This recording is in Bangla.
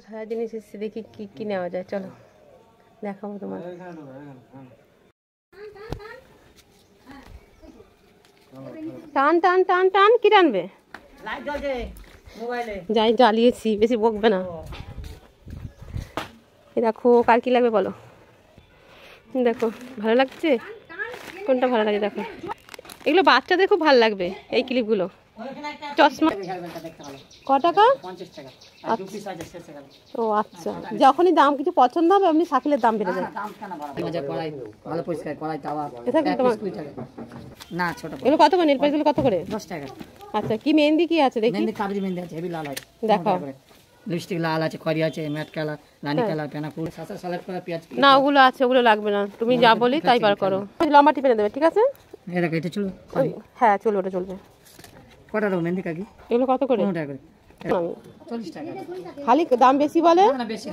সারা জিনিস এসেছে, দেখি কি কি নেওয়া যায়। চলো দেখাবো তোমার। টান টান টান টান, কি টানবে? যাই জ্বালিয়েছি, বেশি বকবে না। দেখো কার কি লাগবে বলো। দেখো ভালো লাগছে, কোনটা ভালো লাগে দেখো। এগুলো বাচ্চাদের খুব ভালো লাগবে এই ক্লিপগুলো। চশমা ক টাকা? ও আচ্ছা, যখনই দাম কিছু পছন্দ হবে এমনি সাইকেলের দাম বেড়ে যায়। এগুলো কত করে? নেলপালিশ গুলো কত করে? 10 টাকা। আচ্ছা, কি মেহেন্দি কি আছে দেখি? মেহেন্দি কাবেরি মেহেন্দি আছে, হেভি লাল আছে। দেখাও। লিপস্টিক লাল আছে, খয়েরি আছে, ম্যাট কালার, রানী কালার, পেনাকুল, সাসা সালাদ করা পেঁয়াজ। না ওগুলো আছে, ওগুলো লাগবে না, তুমি যা বলি তাই বার করো। লম্বা টিপে দেবে, ঠিক আছে? এই দেখো এটা চলবে। হ্যাঁ চলবে, ওটা চলবে। কটা দাও মেহেন্দি কাকি? এগুলো কত করে? 15 টাকা করে। 40 টাকা। খালি দাম বেশি বলে। না বেশি